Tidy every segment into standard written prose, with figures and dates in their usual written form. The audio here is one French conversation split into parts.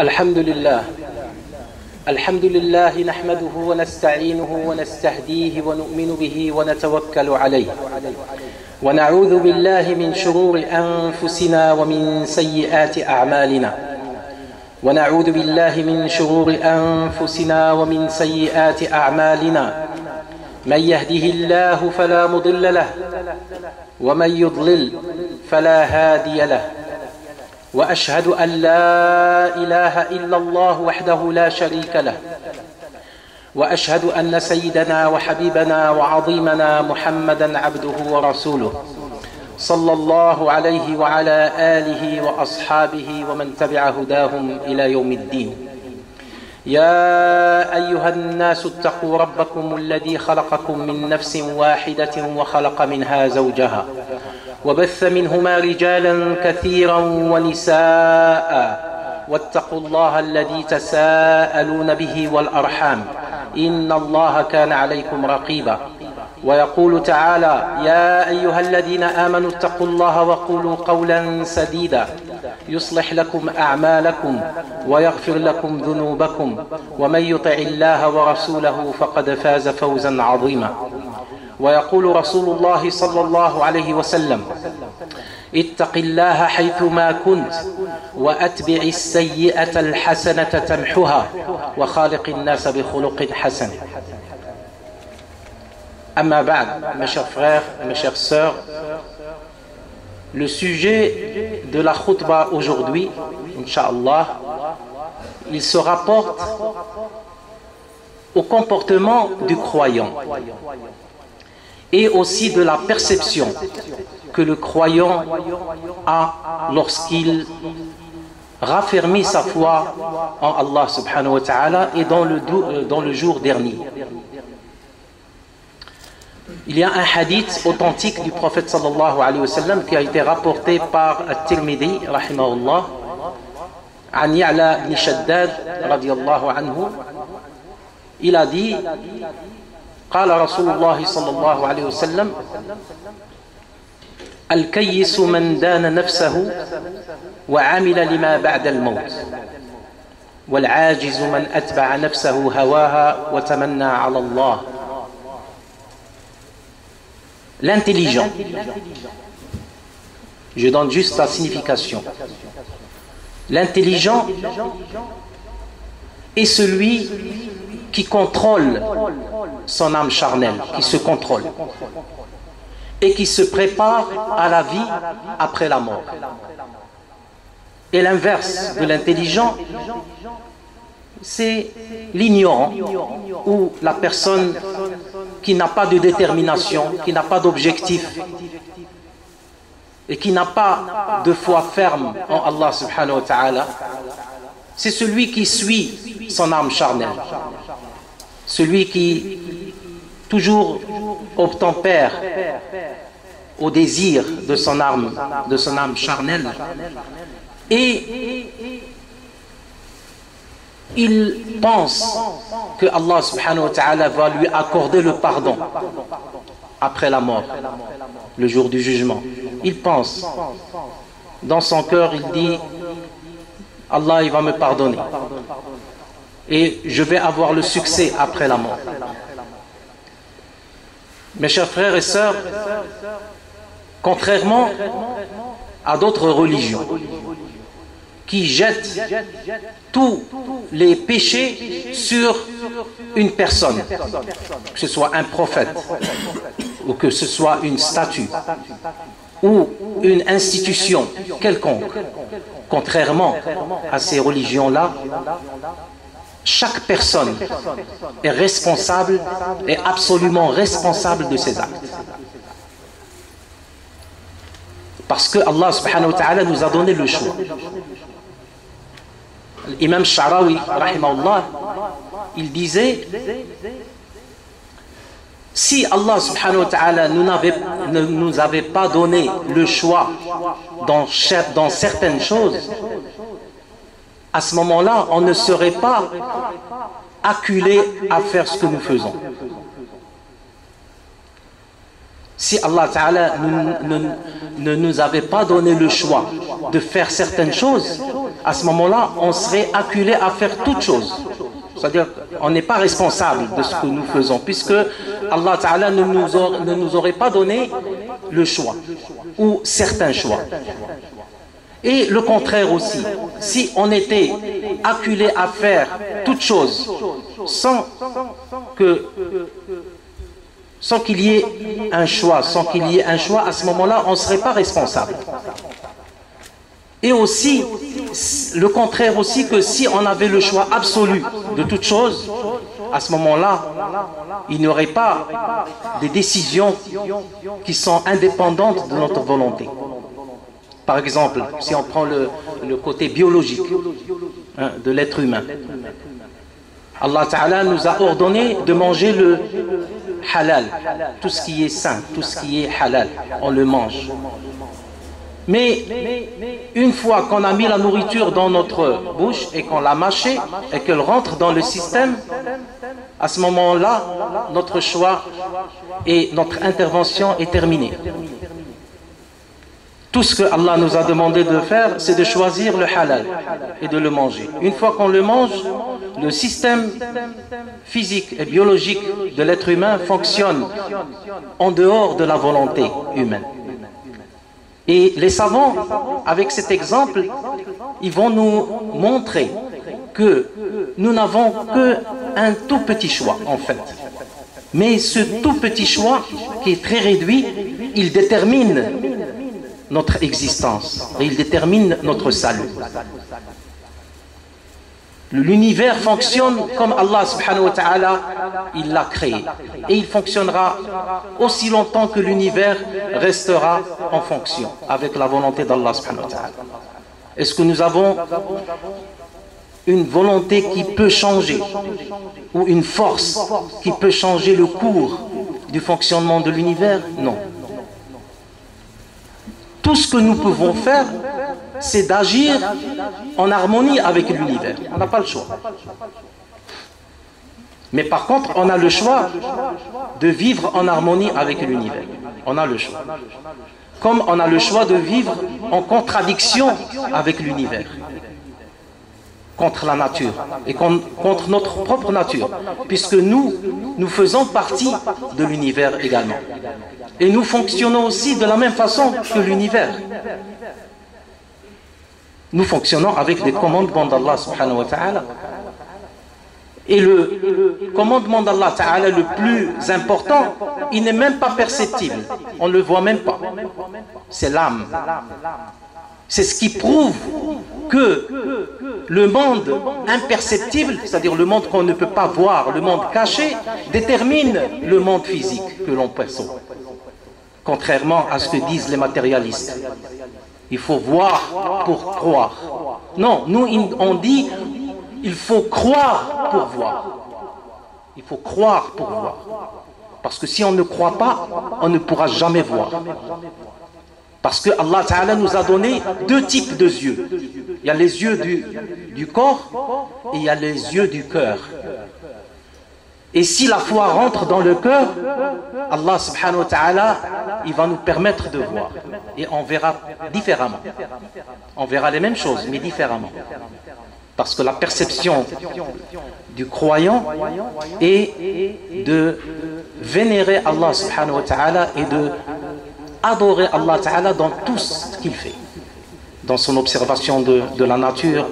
الحمد لله الحمد لله نحمده ونستعينه ونستهديه ونؤمن به ونتوكل عليه ونعوذ بالله من شرور أنفسنا ومن سيئات أعمالنا ونعوذ بالله من شرور أنفسنا ومن سيئات أعمالنا من يهده الله فلا مضل له ومن يضلل فلا هادي له وأشهد أن لا إله إلا الله وحده لا شريك له وأشهد أن سيدنا وحبيبنا وعظيمنا محمدا عبده ورسوله صلى الله عليه وعلى آله وأصحابه ومن تبع هداهم إلى يوم الدين. يا أيها الناس اتقوا ربكم الذي خلقكم من نفس واحدة وخلق منها زوجها وبث منهما رجالا كثيرا ونساء واتقوا الله الذي تساءلون به والأرحام إن الله كان عليكم رقيبا. ويقول تعالى: يا أيها الذين آمنوا اتقوا الله وقولوا قولا سديدا يصلح لكم أعمالكم ويغفر لكم ذنوبكم ومن يطع الله ورسوله فقد فاز فوزا عظيما. ويقول رسول الله صلى الله عليه وسلم: اتق الله حيثما كنت وأتبع السيئة الحسنة تمحها وخالق الناس بخلق حسن. Amma ba'd, mes chers frères, mes chères sœurs, le sujet de la khutbah aujourd'hui, Inch'Allah, il se rapporte au comportement du croyant et aussi de la perception que le croyant a lorsqu'il raffermit sa foi en Allah subhanahu wa ta'ala et dans le jour dernier. Il y a un hadith authentique du prophète sallallahu alayhi wa sallam qui a été rapporté par At-Tirmidhi rahimahullah an Ya'la ibn Shaddad radiyallahu anhu. Il a dit: قال رسول الله صلى الله عليه وسلم الكيس من دان نفسه وعمل لما بعد الموت والعاجز من أتبع نفسه هواها وتمنى على الله. L'intelligent, je donne juste la signification. L'intelligent est celui qui contrôle son âme charnelle, qui se contrôle et qui se prépare à la vie après la mort. Et l'inverse de l'intelligent, c'est l'ignorant ou la personne qui n'a pas de détermination, qui n'a pas d'objectif et qui n'a pas de foi ferme en Allah subhanahu wa ta'ala. C'est celui qui suit son âme charnelle, celui qui toujours obtempère au désir de son âme charnelle, et il pense que Allah subhanahu wa ta'ala va lui accorder le pardon après la mort, le jour du jugement. Il pense, dans son cœur, il dit: Allah, il va me pardonner et je vais avoir le succès après la mort. Mes chers frères et sœurs, contrairement à d'autres religions qui jettent tous les péchés sur une personne, que ce soit un prophète ou que ce soit une statue ou une institution quelconque, contrairement à ces religions-là, chaque personne est responsable, est absolument responsable de ses actes. Parce que Allah subhanahu wa ta'ala nous a donné le choix. L'imam Sha'rawi rahimahullah, il disait: si Allah subhanahu wa ta'ala ne nous avait pas donné le choix dans certaines choses, à ce moment-là, on ne serait pas acculé à faire ce que nous faisons. Si Allah Ta'ala ne nous avait pas donné le choix de faire certaines choses, à ce moment-là, on serait acculé à faire toute chose. C'est-à-dire qu'on n'est pas responsable de ce que nous faisons, puisque Allah Ta'ala ne nous aurait pas donné le choix, ou certains choix. Et le contraire aussi, si on était acculé à faire toute chose sans qu'il y ait un choix, à ce moment-là, on ne serait pas responsable. Et aussi, le contraire aussi, que si on avait le choix absolu de toute chose, à ce moment-là, il n'y aurait pas des décisions qui sont indépendantes de notre volonté. Par exemple, si on prend le côté biologique de l'être humain, Allah Ta'ala nous a ordonné de manger le halal, tout ce qui est sain, tout ce qui est halal, on le mange. Mais une fois qu'on a mis la nourriture dans notre bouche et qu'on l'a mâchée et qu'elle rentre dans le système, à ce moment-là, notre choix et notre intervention est terminée. Tout ce que Allah nous a demandé de faire, c'est de choisir le halal et de le manger. Une fois qu'on le mange, le système physique et biologique de l'être humain fonctionne en dehors de la volonté humaine. Et les savants, avec cet exemple, ils vont nous montrer que nous n'avons qu'un tout petit choix, en fait. Mais ce tout petit choix, qui est très réduit, il détermine notre existence et il détermine notre salut. L'univers fonctionne comme Allah subhanahu wa ta'ala, il l'a créé. Et il fonctionnera aussi longtemps que l'univers restera en fonction, avec la volonté d'Allah subhanahu wa ta'ala. Est-ce que nous avons une volonté qui peut changer, ou une force qui peut changer le cours du fonctionnement de l'univers? Non. Tout ce que nous pouvons faire, c'est d'agir en harmonie avec l'univers. On n'a pas le choix. Mais par contre, on a le choix de vivre en harmonie avec l'univers. On a le choix. Comme on a le choix de vivre en contradiction avec l'univers, contre la nature et contre notre propre nature, puisque nous faisons partie de l'univers également. Et nous fonctionnons aussi de la même façon que l'univers. Nous fonctionnons avec des commandements d'Allah subhanahu wa ta'ala. Et le commandement d'Allah ta'ala le plus important, il n'est même pas perceptible. On ne le voit même pas. C'est l'âme. C'est ce qui prouve que le monde imperceptible, c'est-à-dire le monde qu'on ne peut pas voir, le monde caché, détermine le monde physique que l'on perçoit. Contrairement à ce que disent les matérialistes. Il faut voir pour croire. Non, nous on dit il faut croire pour voir. Il faut croire pour voir. Parce que si on ne croit pas, on ne pourra jamais voir. Parce que Allah Ta'ala nous a donné deux types de yeux. Il y a les yeux du corps et il y a les yeux du cœur. Et si la foi rentre dans le cœur, Allah subhanahu wa ta'ala, il va nous permettre de voir. Et on verra différemment. On verra les mêmes choses, mais différemment. Parce que la perception du croyant est de vénérer Allah subhanahu wa ta'ala et de adorer Allah ta'ala dans tout ce qu'il fait. Dans son observation de la nature,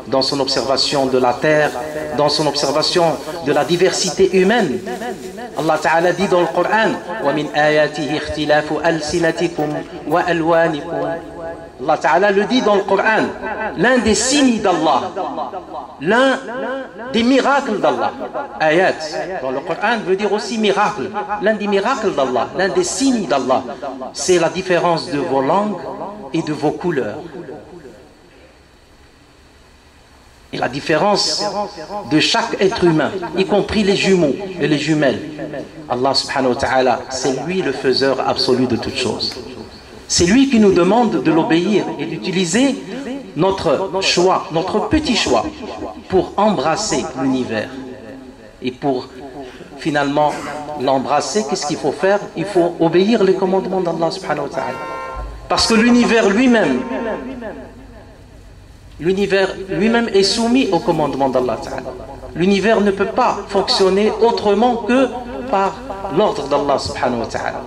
dans son observation de la terre, dans son observation de la diversité humaine. Allah Ta'ala dit dans le Coran وَمِنْ آيَاتِهِ اخْتِلَافُ أَلْسِنَتِكُمْ وَأَلْوَانِكُمْ. Allah Ta'ala le dit dans le Coran, l'un des signes d'Allah, l'un des miracles d'Allah. Ayat dans le Coran veut dire aussi miracle. L'un des miracles d'Allah, l'un des signes d'Allah, c'est la différence de vos langues et de vos couleurs. Et la différence de chaque être humain, y compris les jumeaux et les jumelles. Allah subhanahu wa ta'ala, c'est lui le faiseur absolu de toutes choses. C'est lui qui nous demande de l'obéir et d'utiliser notre choix, notre petit choix, pour embrasser l'univers. Et pour finalement l'embrasser, qu'est-ce qu'il faut faire? Il faut obéir les commandements d'Allah subhanahu wa ta'ala. Parce que l'univers lui-même, L'univers lui-même est soumis au commandement d'Allah Ta'ala. L'univers ne peut pas fonctionner autrement que par l'ordre d'Allah Subhanahu wa Ta'ala.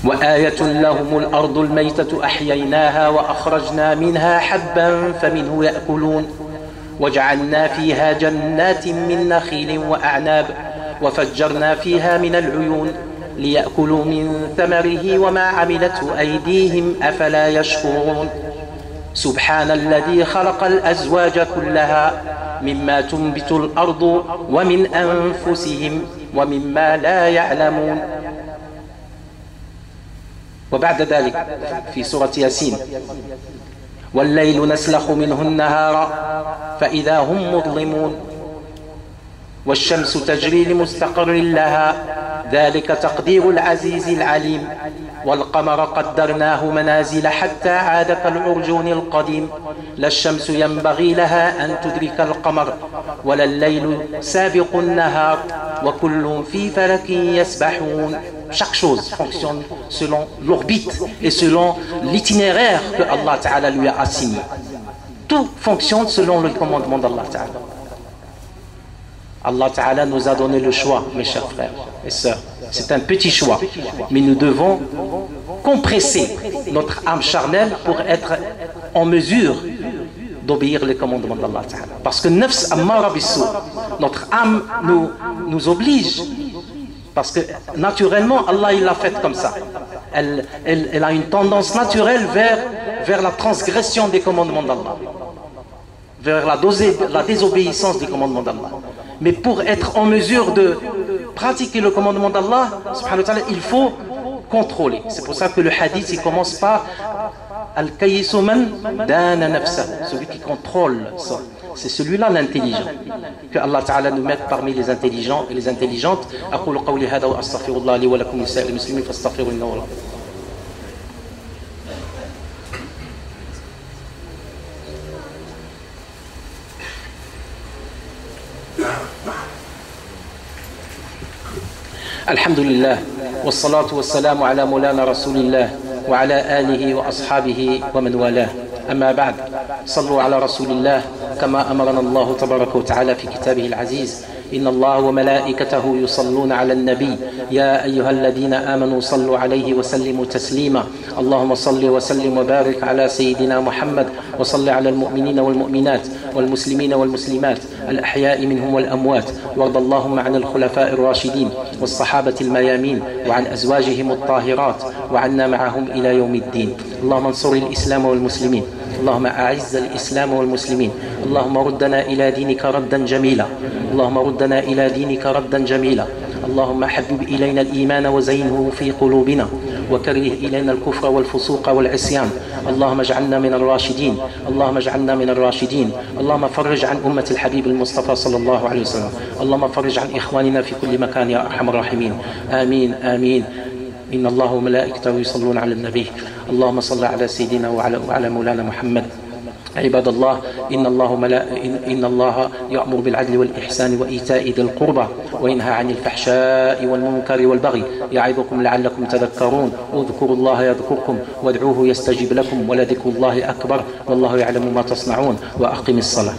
وآية لهم الأرض الميتة أحييناها وأخرجنا منها حبا فمنه يأكلون وجعلنا فيها جنات من نخيل وأعناب وفجرنا فيها من العيون ليأكلوا من ثمره وما عملته أيديهم أفلا يشكرون سبحان الذي خلق الأزواج كلها مما تنبت الأرض ومن أنفسهم ومما لا يعلمون. وبعد ذلك في سورة ياسين والليل نسلخ منه النهار فإذا هم مظلمون والشمس تجري لمستقر لها ذلك تقدير العزيز العليم والقمر قدرناه منازل حتى عاد كالعرجون القديم لا الشمس ينبغي لها أن تدرك القمر ولا الليل سابق النهار وكل في فلك يسبحون. Chaque chose fonctionne selon l'orbite et selon l'itinéraire que Allah Ta'ala lui a assigné. Tout fonctionne selon le commandement d'Allah Ta'ala. Allah Ta'ala nous a donné le choix, mes chers frères et sœurs. C'est un petit choix, mais nous devons compresser notre âme charnelle pour être en mesure d'obéir les commandements d'Allah Ta'ala. Parce que nafs ammara bis-sou, notre âme nous oblige. Parce que naturellement, Allah il l'a fait comme ça. Elle a une tendance naturelle vers la transgression des commandements d'Allah, vers la désobéissance des commandements d'Allah. Mais pour être en mesure de pratiquer le commandement d'Allah, subhanahu wa ta'ala, il faut contrôler. C'est pour ça que le hadith il commence par Al-Kayyisu man dana nafsa, celui qui contrôle ça. C'est celui-là l'intelligent. Que Allah Ta'ala nous mette parmi les intelligents et les intelligentes. أقول قولي هذا وأستغفر الله لي ولكم ولسائر المسلمين فاستغفروه إنه هو الغفور. الحمد لله والصلاة والسلام على مولانا رسول الله وعلى آله وأصحابه ومن والاه. أما بعد صلوا على رسول الله كما أمرنا الله تبارك وتعالى في كتابه العزيز إن الله وملائكته يصلون على النبي يا أيها الذين آمنوا صلوا عليه وسلموا تسليما اللهم صل وسلم وبارك على سيدنا محمد وصل على المؤمنين والمؤمنات والمسلمين والمسلمات الأحياء منهم والأموات وارض اللهم عن الخلفاء الراشدين والصحابة الميامين وعن أزواجهم الطاهرات وعنا معهم إلى يوم الدين. اللهم انصر الإسلام والمسلمين اللهم أعز الإسلام والمسلمين اللهم ردنا إلى دينك ردا جميلا اللهم ردنا إلى دينك ردا جميلا اللهم حبب إلينا الإيمان وزينه في قلوبنا وكره إلينا الكفر والفسوق والعصيان اللهم اجعلنا من الراشدين اللهم اجعلنا من الراشدين اللهم فرج عن أمة الحبيب المصطفى صلى الله عليه وسلم اللهم فرج عن إخواننا في كل مكان يا أرحم الراحمين آمين آمين. إن الله وملائكته يصلون على النبي اللهم صل على سيدنا وعلى مولانا محمد. عباد الله إن الله يأمر بالعدل والإحسان وإيتاء ذي القربى وينهى عن الفحشاء والمنكر والبغي يعظكم لعلكم تذكرون اذكروا الله يذكركم وادعوه يستجب لكم ولذكر الله أكبر والله يعلم ما تصنعون وأقم الصلاة.